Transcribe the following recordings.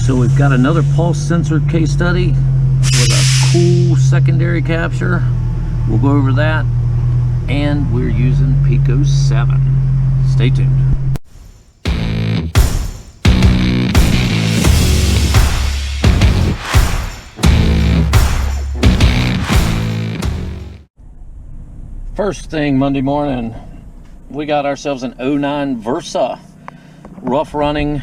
So we've got another pulse sensor case study with a cool secondary capture. We'll go over that, and we're using Pico 7. Stay tuned. First thing Monday morning, we got ourselves an 09 Versa. Rough running,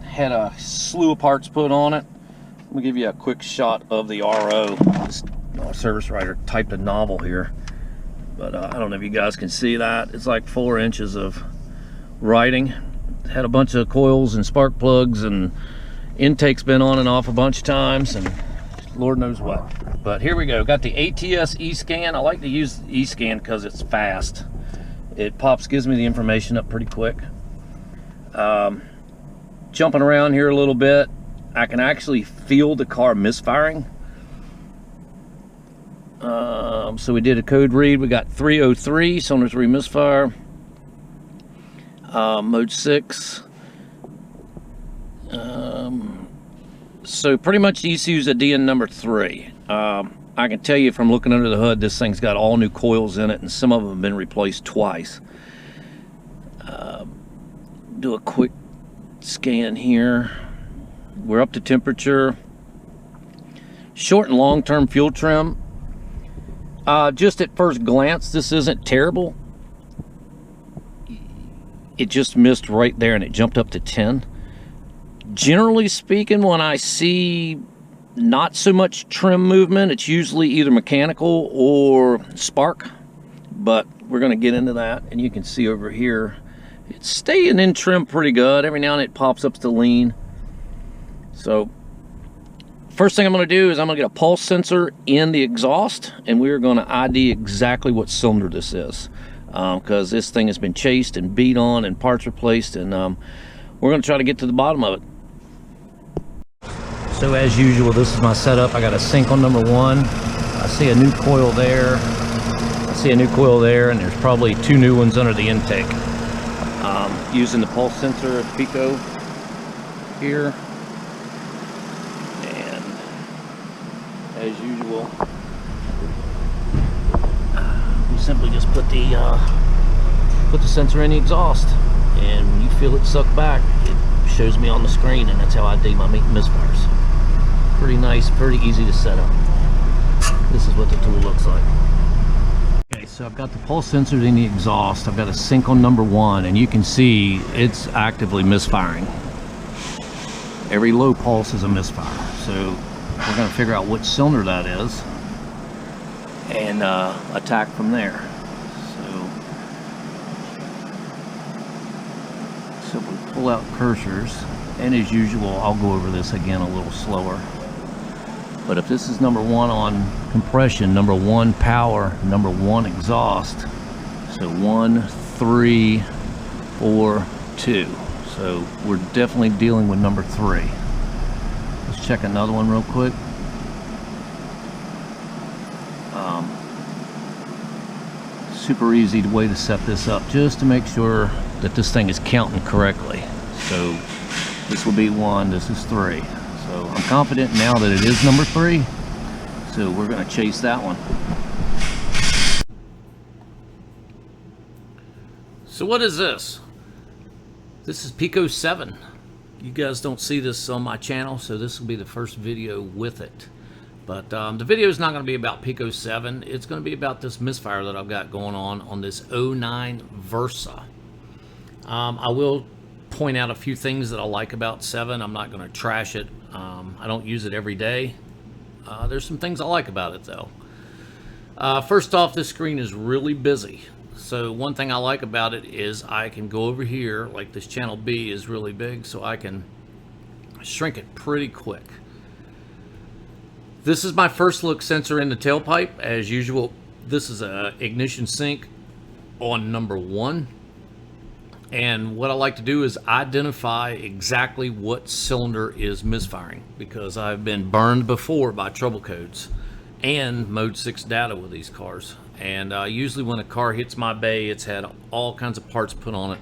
had a slew of parts put on it. Let me give you a quick shot of the RO. This service writer typed a novel here, but I don't know if you guys can see that. It's like 4 inches of writing. Had a bunch of coils and spark plugs, and intake's been on and off a bunch of times, and Lord knows what. But here we go. Got the ATS eScan. I like to use eScan because it's fast. It gives me the information up pretty quick. Jumping around here a little bit, I can actually feel the car misfiring. So we did a code read. We got 303, Sonar 3 misfire. Mode 6. So pretty much the ECU's a DN number 3. I can tell you from looking under the hood, this thing's got all new coils in it, and some of them have been replaced twice. Do a quick scan here. We're up to temperature. Short and long-term fuel trim. Just at first glance, this isn't terrible. It just missed right there, and it jumped up to 10. Generally speaking, when I see not so much trim movement, it's usually either mechanical or spark, but we're going to get into that. And you can see over here, it's staying in trim pretty good. Every now and then it pops up to lean. So first thing I'm going to do is I'm going to get a pulse sensor in the exhaust, and we're going to ID exactly what cylinder this is, because this thing has been chased and beat on and parts replaced, and we're going to try to get to the bottom of it. So as usual, this is my setup. I got a sync on number 1. I see a new coil there. I see a new coil there, and there's probably 2 new ones under the intake. Using the pulse sensor of Pico here. And as usual, we simply just put the sensor in the exhaust, and when you feel it suck back, it shows me on the screen, and that's how I do my misfires. Pretty nice, pretty easy to set up. This is what the tool looks like. Okay, so I've got the pulse sensor in the exhaust. I've got a sync on number 1, and you can see it's actively misfiring. Every low pulse is a misfire. So we're going to figure out which cylinder that is and attack from there. So we pull out cursors, and as usual, I'll go over this again a little slower. But if this is number 1 on compression, number 1 power, number 1 exhaust, so 1, 3, 4, 2. So we're definitely dealing with number 3. Let's check another one real quick. Super easy way to set this up, just to make sure that this thing is counting correctly. So this will be 1, this is 3. So I'm confident now that it is number 3. So we're going to chase that one. So what is this? This is Pico 7. You guys don't see this on my channel, so this will be the first video with it. But the video is not going to be about Pico 7. It's going to be about this misfire that I've got going on this 09 Versa. I will point out a few things that I like about 7. I'm not going to trash it. I don't use it every day. There's some things I like about it, though. First off, this screen is really busy. So one thing I like about it is I can go over here, like this channel B is really big, so I can shrink it pretty quick. This is my first look sensor in the tailpipe. As usual, this is a ignition sync on number 1. And what I like to do is identify exactly what cylinder is misfiring, because I've been burned before by trouble codes and mode 6 data with these cars. And usually when a car hits my bay, it's had all kinds of parts put on it.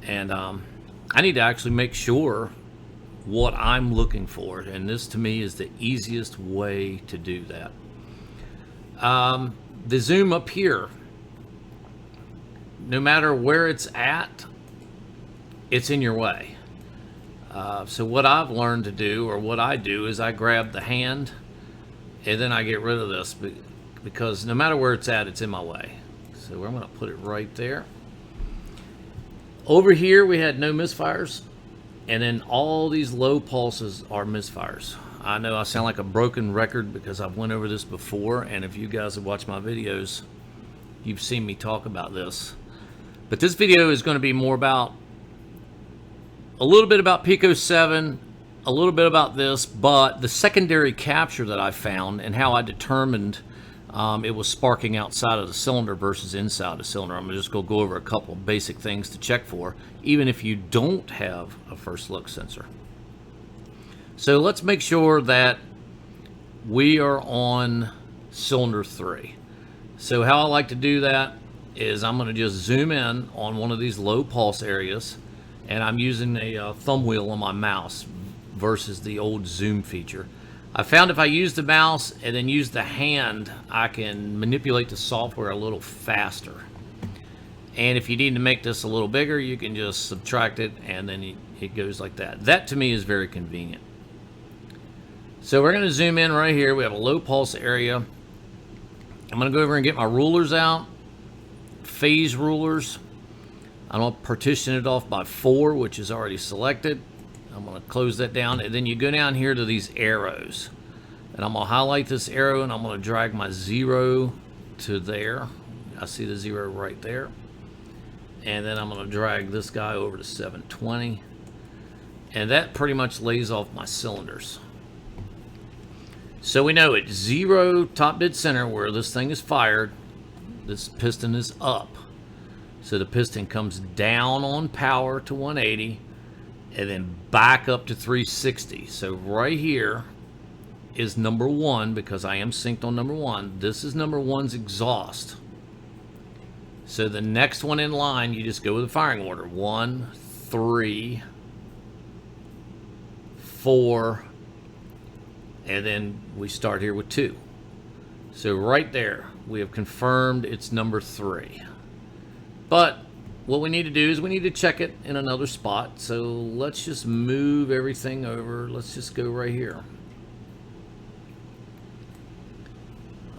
And I need to actually make sure what I'm looking for, and this to me is the easiest way to do that. The zoom up here, no matter where it's at, it's in your way. So what I've learned to do, or what I do, is I grab the hand and then I get rid of this, because no matter where it's at, it's in my way. So I'm going to put it right there. Over here we had no misfires, and then all these low pulses are misfires. I know I sound like a broken record because I've went over this before, and if you guys have watched my videos, you've seen me talk about this. But this video is going to be more about a little bit about Pico 7, a little bit about this, but the secondary capture that I found and how I determined it was sparking outside of the cylinder versus inside the cylinder. I'm just going to go over a couple of basic things to check for, even if you don't have a first look sensor. So let's make sure that we are on cylinder 3. So how I like to do that is I'm going to just zoom in on one of these low pulse areas, and I'm using a thumb wheel on my mouse versus the old zoom feature. I found if I use the mouse and then use the hand, I can manipulate the software a little faster. And if you need to make this a little bigger, you can just subtract it, and then it goes like that. That to me is very convenient. So we're going to zoom in right here. We have a low pulse area. I'm going to go over and get my rulers out, phase rulers. I'm going to partition it off by 4, which is already selected. I'm going to close that down, and then you go down here to these arrows, and I'm going to highlight this arrow, and I'm going to drag my 0 to there. I see the 0 right there, and then I'm going to drag this guy over to 720, and that pretty much lays off my cylinders. So we know at 0 top dead center where this thing is fired, this piston is up. So the piston comes down on power to 180 and then back up to 360. So right here is number 1, because I am synced on number 1. This is number 1's exhaust. So the next one in line, you just go with the firing order. 1, 3, 4, and then we start here with 2. So right there, we have confirmed it's number 3. But what we need to do is we need to check it in another spot. So let's just move everything over. Let's just go right here.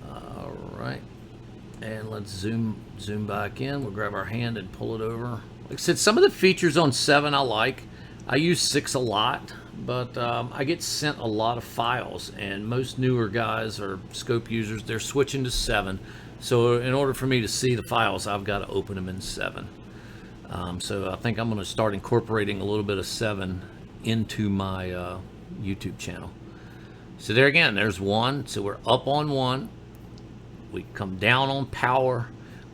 All right. And let's zoom back in. We'll grab our hand and pull it over. Like I said, some of the features on 7 I like. I use 6 a lot, but I get sent a lot of files, and most newer guys or scope users, they're switching to 7. So in order for me to see the files, I've got to open them in 7. So I think I'm going to start incorporating a little bit of 7 into my YouTube channel. So there again, there's 1. So we're up on 1. We come down on power.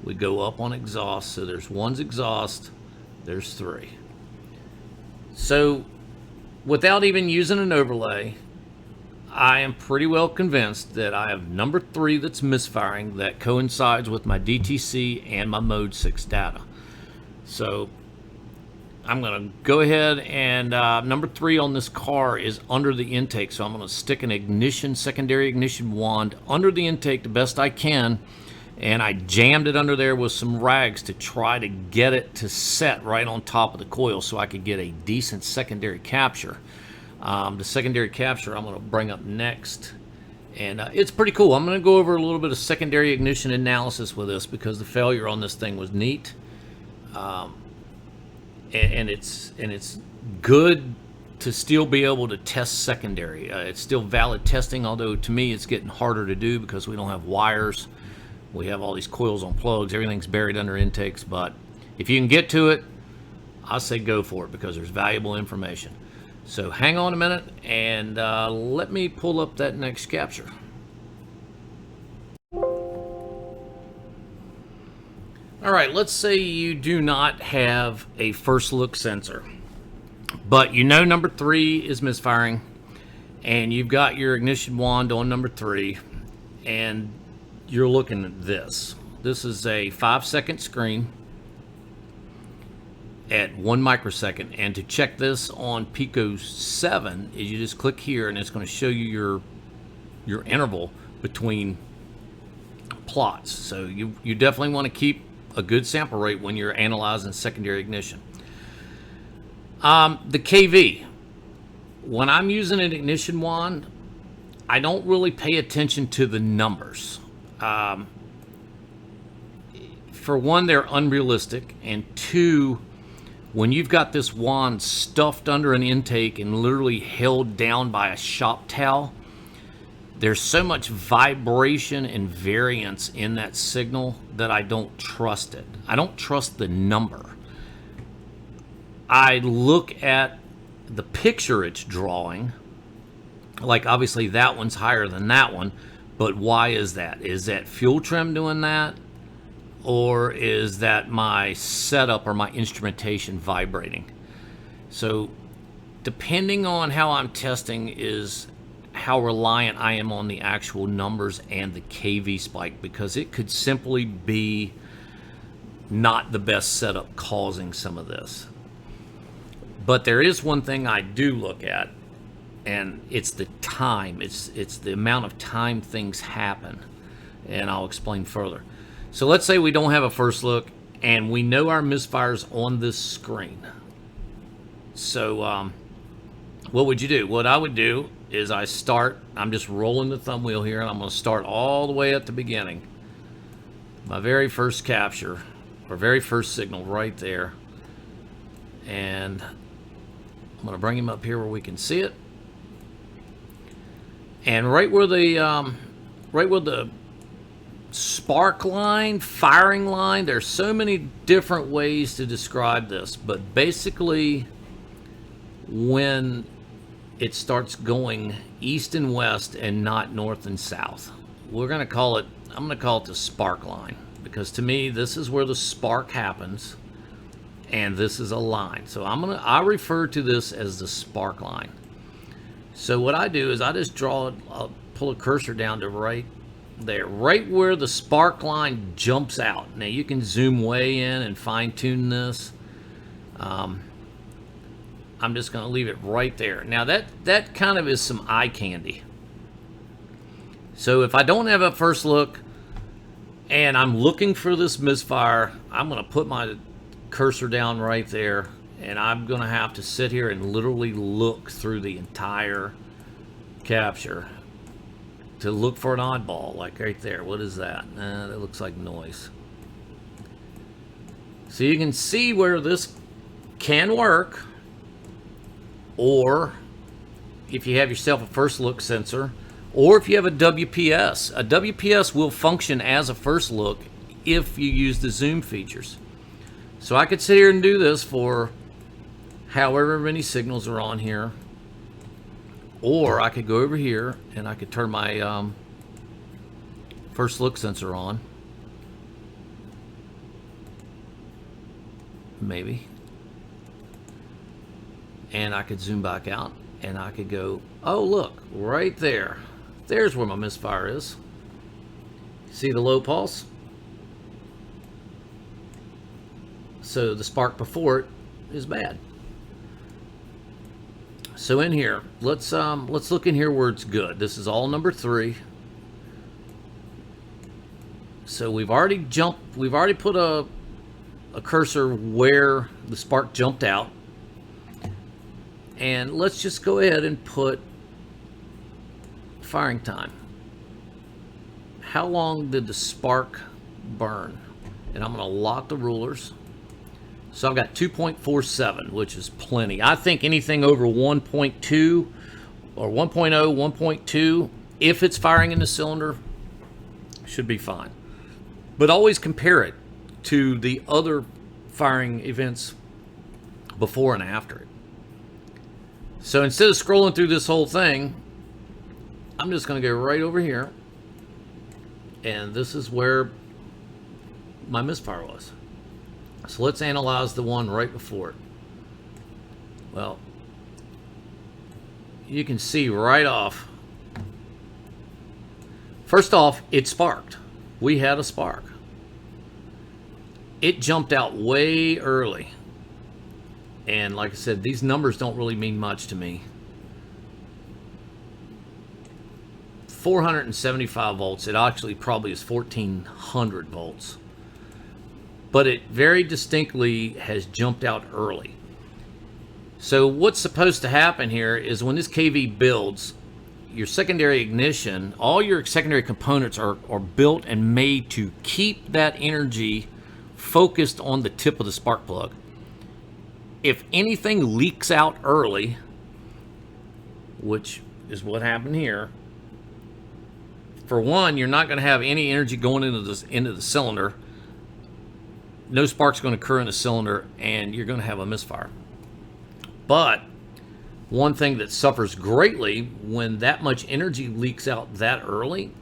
We go up on exhaust. So there's 1's exhaust. There's 3. So without even using an overlay, I am pretty well convinced that I have number 3 that's misfiring, that coincides with my DTC and my mode 6 data. So I'm going to go ahead and number 3 on this car is under the intake. So I'm going to stick an secondary ignition wand under the intake the best I can. And I jammed it under there with some rags to try to get it to set right on top of the coil so I could get a decent secondary capture. The secondary capture I'm going to bring up next, and it's pretty cool. I'm going to go over a little bit of secondary ignition analysis with this, because the failure on this thing was neat, and it's good to still be able to test secondary. It's still valid testing, although to me it's getting harder to do because we don't have wires. We have all these coils on plugs. Everything's buried under intakes, but if you can get to it, I say go for it, because there's valuable information. So hang on a minute, and let me pull up that next capture. All right, let's say you do not have a first look sensor, but you know number 3 is misfiring, and you've got your ignition wand on number 3, and you're looking at this. This is a 5-second screen. at 1 microsecond. And to check this on Pico 7 is you just click here and it's going to show you your interval between plots. So you definitely want to keep a good sample rate when you're analyzing secondary ignition. The KV. When I'm using an ignition wand, I don't really pay attention to the numbers. For one, they're unrealistic, and two, when you've got this wand stuffed under an intake and literally held down by a shop towel, there's so much vibration and variance in that signal that I don't trust it. I don't trust the number. I look at the picture it's drawing. Like, obviously that one's higher than that one, but why is that? Is that fuel trim doing that? Or is that my setup or my instrumentation vibrating? So depending on how I'm testing is how reliant I am on the actual numbers and the KV spike, because it could simply be not the best setup causing some of this. But there is one thing I do look at, and it's the time. It's the amount of time things happen, and I'll explain further. So let's say we don't have a first look, and we know our misfire's on this screen. So what would you do? What I would do is I'm just rolling the thumb wheel here, and I'm going to start all the way at the beginning. My very first capture, or very first signal right there. And I'm going to bring him up here where we can see it. And right where the spark line, firing line, there's so many different ways to describe this, but basically when it starts going east and west and not north and south, I'm going to call it the spark line, because to me this is where the spark happens. And this is a line. So I refer to this as the spark line. So what I do is I just I'll pull a cursor down to right there, right where the spark line jumps out. Now you can zoom way in and fine tune this. I'm just going to leave it right there. Now that kind of is some eye candy. So if I don't have a first look and I'm looking for this misfire, I'm going to put my cursor down right there, and I'm going to have to sit here and literally look through the entire capture to look for an oddball, like right there. What is that? That looks like noise. So you can see where this can work, or if you have yourself a first look sensor, or if you have a WPS. A WPS will function as a first look if you use the zoom features. So I could sit here and do this for however many signals are on here. Or I could go over here and I could turn my first look sensor on. Maybe. And I could zoom back out and I could go, oh look, right there. There's where my misfire is. See the low pulse? So the spark before it is bad. So in here, let's look in here where it's good. This is all number 3. So we've already put a cursor where the spark jumped out. And let's just go ahead and put firing time. How long did the spark burn? And I'm going to lock the rulers. So I've got 2.47, which is plenty. I think anything over 1.2 or 1.0, 1.2, if it's firing in the cylinder, should be fine. But always compare it to the other firing events before and after it. So instead of scrolling through this whole thing, I'm just going to go right over here. And this is where my misfire was. So let's analyze the one right before it. Well, you can see right off. First off, it sparked. We had a spark. It jumped out way early. And like I said, these numbers don't really mean much to me. 475 volts. It actually probably is 1400 volts. But it very distinctly has jumped out early. So what's supposed to happen here is when this KV builds, your secondary ignition, all your secondary components are built and made to keep that energy focused on the tip of the spark plug. If anything leaks out early, which is what happened here, for one, you're not going to have any energy going into the cylinder. No spark's going to occur in the cylinder, and you're going to have a misfire. But one thing that suffers greatly when that much energy leaks out that early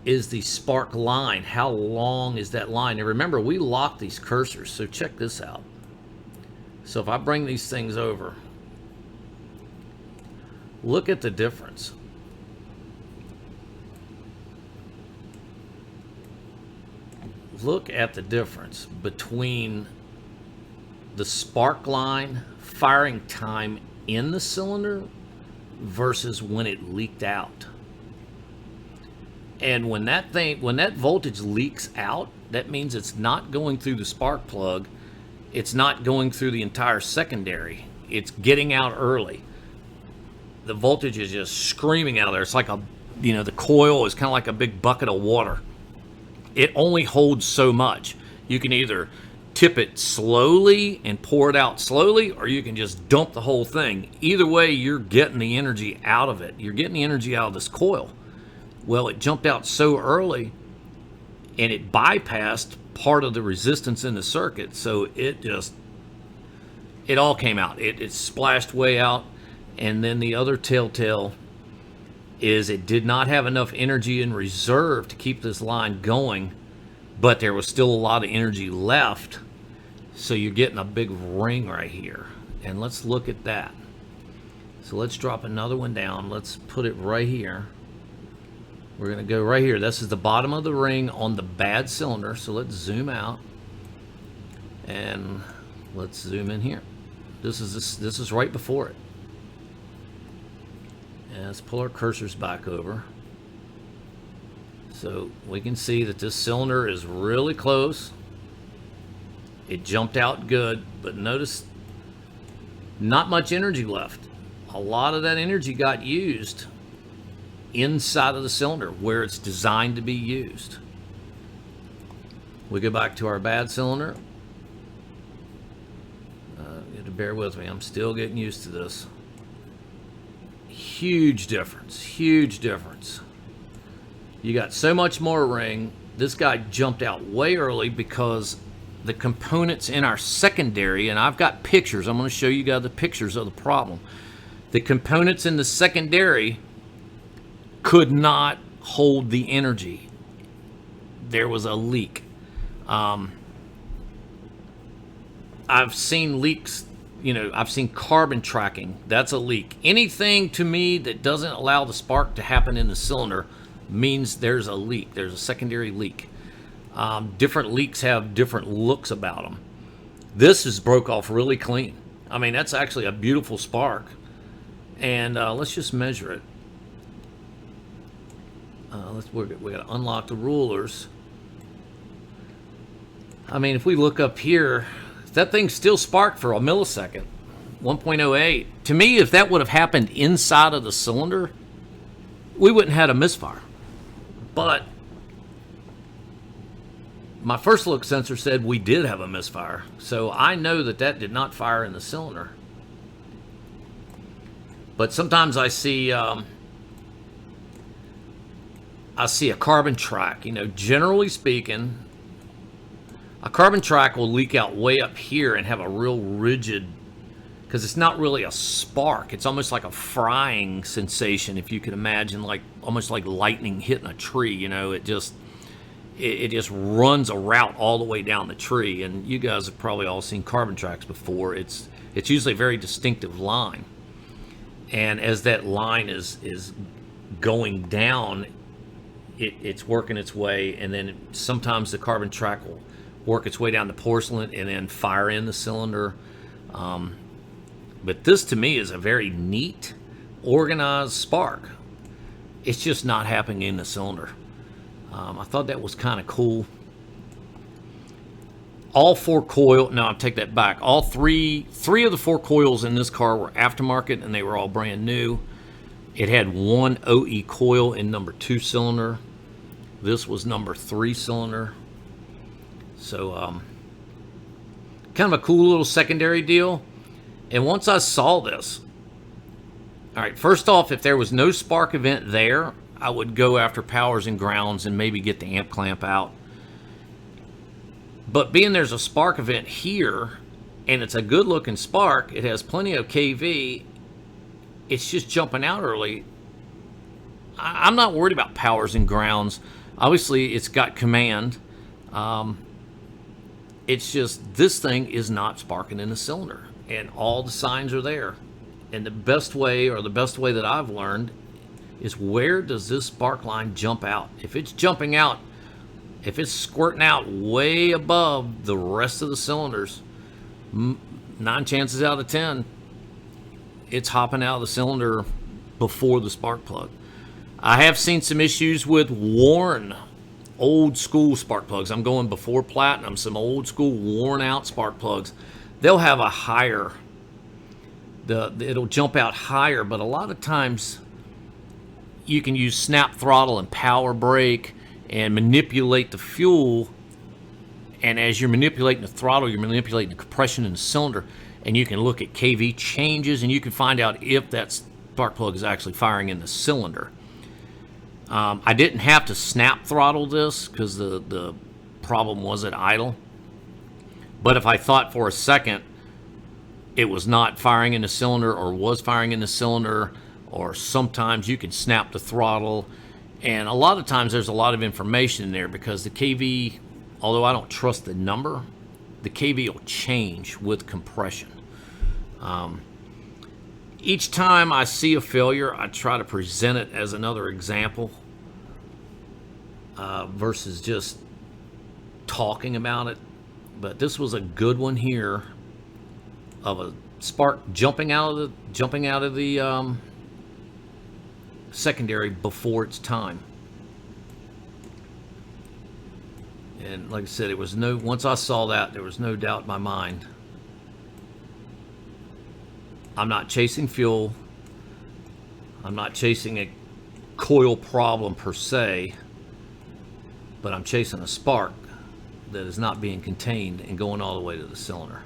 is the spark line. How long is that line? And remember, we lock these cursors, so check this out. So if I bring these things over, look at the difference. Look at the difference between the spark line firing time in the cylinder versus when it leaked out. And when that voltage leaks out, that means it's not going through the spark plug. It's not going through the entire secondary. It's getting out early. The voltage is just screaming out of there. It's like the coil is kind of like a big bucket of water. It only holds so much. You can either tip it slowly and pour it out slowly, or you can just dump the whole thing. Either way, you're getting the energy out of it. You're getting the energy out of this coil. Well, it jumped out so early, and it bypassed part of the resistance in the circuit, so it all came out. It splashed way out. And then the other telltale is it did not have enough energy in reserve to keep this line going, but there was still a lot of energy left, so you're getting a big ring right here. And let's look at that. So let's drop another one down. Let's put it right here. We're going to go right here. This is the bottom of the ring on the bad cylinder. So let's zoom out and let's zoom in here. This is right before it. And let's pull our cursors back over. So we can see that this cylinder is really close. It jumped out good, but notice not much energy left. A lot of that energy got used inside of the cylinder where it's designed to be used. We go back to our bad cylinder. You have to bear with me. I'm still getting used to this. Huge difference. Huge difference. You got so much more ring. This guy jumped out way early because the components in our secondary, and I've got pictures. I'm going to show you guys the pictures of the problem. The components in the secondary could not hold the energy. There was a leak. I've seen leaks, I've seen carbon tracking. That's a leak. Anything to me that doesn't allow the spark to happen in the cylinder means there's a leak. There's a secondary leak. Different leaks have different looks about them. This is broke off really clean. I mean, that's actually a beautiful spark. And let's just measure it. We got to unlock the rulers. I mean, if we look up here, that thing still sparked for a millisecond, 1.08. To me, if that would have happened inside of the cylinder, we wouldn't have had a misfire. But my first look sensor said we did have a misfire, so I know that that did not fire in the cylinder. But sometimes I see a carbon track. Generally speaking, a carbon track will leak out way up here and have a real rigid, because it's not really a spark. It's almost like a frying sensation, if you can imagine, almost like lightning hitting a tree. It just runs a route all the way down the tree. And you guys have probably all seen carbon tracks before. It's usually a very distinctive line. And as that line is going down, it's working its way, and then sometimes the carbon track will work its way down the porcelain and then fire in the cylinder. But this to me is a very neat, organized spark. It's just not happening in the cylinder. I thought that was kind of cool. All 4 coil, no, I'll take that back. All three of the 4 coils in this car were aftermarket, and they were all brand new. It had 1 OE coil in number 2 cylinder. This was number 3 cylinder. So, kind of a cool little secondary deal. And once I saw this, all right, first off, if there was no spark event there, I would go after powers and grounds and maybe get the amp clamp out. But being there's a spark event here, and it's a good looking spark, it has plenty of kV, it's just jumping out early. I'm not worried about powers and grounds. Obviously, it's got command. It's just this thing is not sparking in the cylinder, and all the signs are there. And the best way, or the best way that I've learned, is where does this spark line jump out? If it's jumping out, if it's squirting out way above the rest of the cylinders, 9 chances out of 10, it's hopping out of the cylinder before the spark plug. I have seen some issues with worn, old school spark plugs. I'm going before platinum, some old school worn out spark plugs. They'll have a higher, it'll jump out higher, but a lot of times you can use snap throttle and power brake and manipulate the fuel, and as you're manipulating the throttle, you're manipulating the compression in the cylinder, and you can look at kV changes, and you can find out if that spark plug is actually firing in the cylinder. I didn't have to snap throttle this because the problem was at idle, but if I thought for a second it was not firing in the cylinder or was firing in the cylinder, or sometimes you can snap the throttle. And a lot of times there's a lot of information in there because the kV, although I don't trust the number, the kV will change with compression. Each time I see a failure, I try to present it as another example versus just talking about it. But this was a good one here of a spark jumping out of the secondary before its time. And like I said, it was once I saw that, there was no doubt in my mind. I'm not chasing fuel. I'm not chasing a coil problem per se, but I'm chasing a spark that is not being contained and going all the way to the cylinder.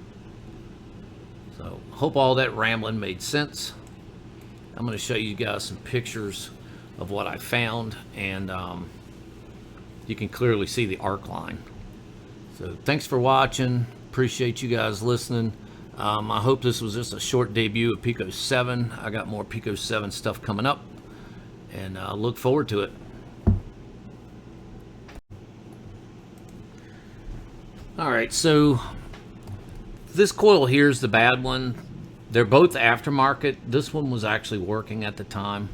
So hope all that rambling made sense. I'm going to show you guys some pictures of what I found, and you can clearly see the arc line. So thanks for watching. Appreciate you guys listening. I hope this was just a short debut of Pico 7. I got more Pico 7 stuff coming up, and I look forward to it. Alright, so this coil here is the bad one. They're both aftermarket. This one was actually working at the time.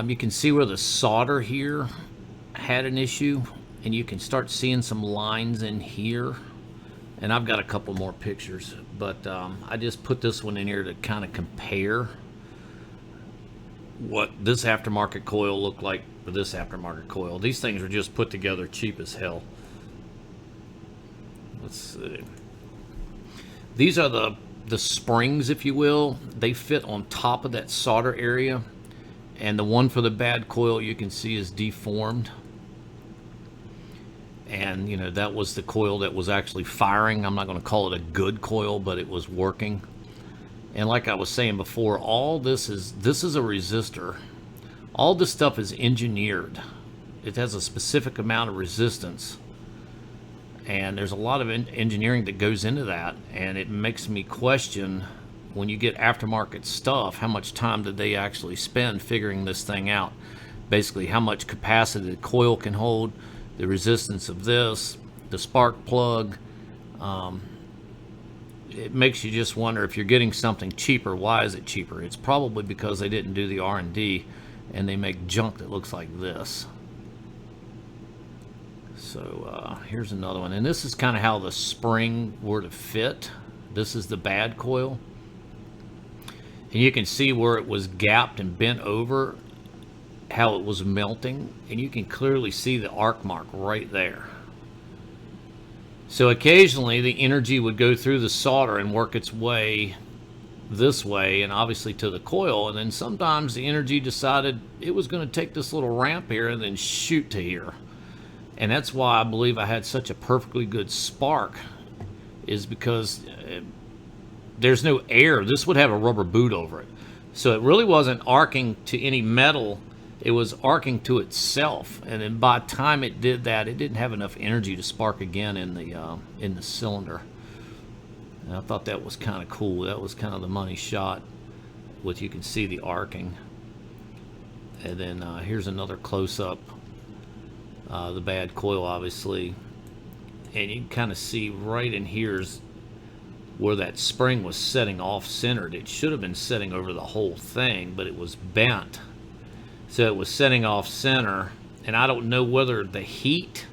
You can see where the solder here had an issue, and you can start seeing some lines in here. And I've got a couple more pictures, but I just put this one in here to kind of compare what this aftermarket coil looked like with this aftermarket coil. These things are just put together cheap as hell. Let's see. These are the springs, if you will. They fit on top of that solder area, and the one for the bad coil you can see is deformed. And you know, that was the coil that was actually firing. I'm not going to call it a good coil, but it was working. And like I was saying before, all this is a resistor. All this stuff is engineered. It has a specific amount of resistance, and there's a lot of engineering that goes into that, and it makes me question, when you get aftermarket stuff, how much time did they actually spend figuring this thing out? Basically, how much capacity the coil can hold, the resistance of this, the spark plug. It makes you just wonder, if you're getting something cheaper, why is it cheaper? It's probably because they didn't do the R&D, and they make junk that looks like this. So here's another one, and this is kind of how the spring were to fit This is the bad coil. And you can see where it was gapped and bent over, how it was melting, and you can clearly see the arc mark right there. So occasionally the energy would go through the solder and work its way this way and obviously to the coil, and then sometimes the energy decided it was going to take this little ramp here and then shoot to here. And that's why I believe I had such a perfectly good spark, is because there's no air. This would have a rubber boot over it, so it really wasn't arcing to any metal, it was arcing to itself. And then by the time it did that, it didn't have enough energy to spark again in the cylinder. And I thought that was kind of cool. That was kind of the money shot, with you can see the arcing. And then here's another close-up, the bad coil obviously, and you can kind of see right in here's where that spring was setting off centered. It should have been setting over the whole thing, but it was bent, so it was setting off center. And I don't know whether the heat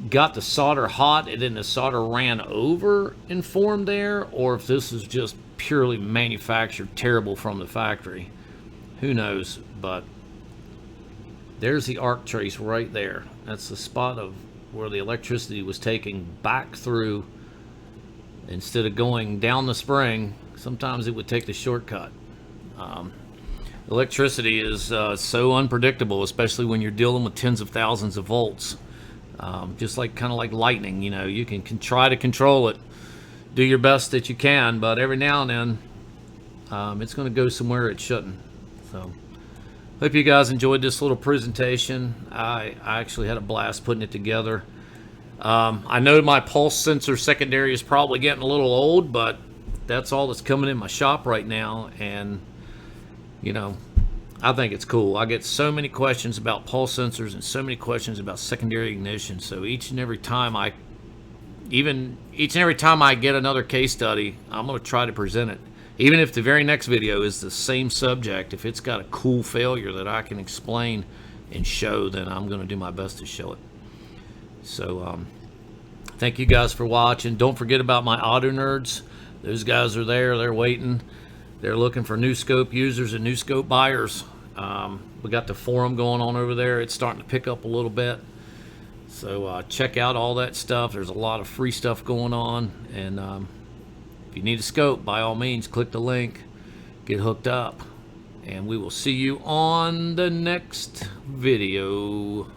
got the solder hot and then the solder ran over and formed there, or if this is just purely manufactured terrible from the factory. Who knows? But there's the arc trace right there. That's the spot of where the electricity was taking back through. Instead of going down the spring, sometimes it would take the shortcut. Electricity is so unpredictable, especially when you're dealing with tens of thousands of volts. Just like kind of like lightning, you know, you can try to control it, do your best that you can, but every now and then it's going to go somewhere it shouldn't. So hope you guys enjoyed this little presentation. I actually had a blast putting it together. I know my pulse sensor secondary is probably getting a little old, but that's all that's coming in my shop right now, and you know, I think it's cool. I get so many questions about pulse sensors and so many questions about secondary ignition. So each and every time I get another case study, I'm going to try to present it. Even if the very next video is the same subject, if it's got a cool failure that I can explain and show, then I'm going to do my best to show it. So thank you guys for watching. Don't forget about my Autonerdz. Those guys are there. They're waiting. They're looking for new scope users and new scope buyers. We got the forum going on over there. It's starting to pick up a little bit. So check out all that stuff. There's a lot of free stuff going on. And if you need a scope, by all means, click the link. Get hooked up. And we will see you on the next video.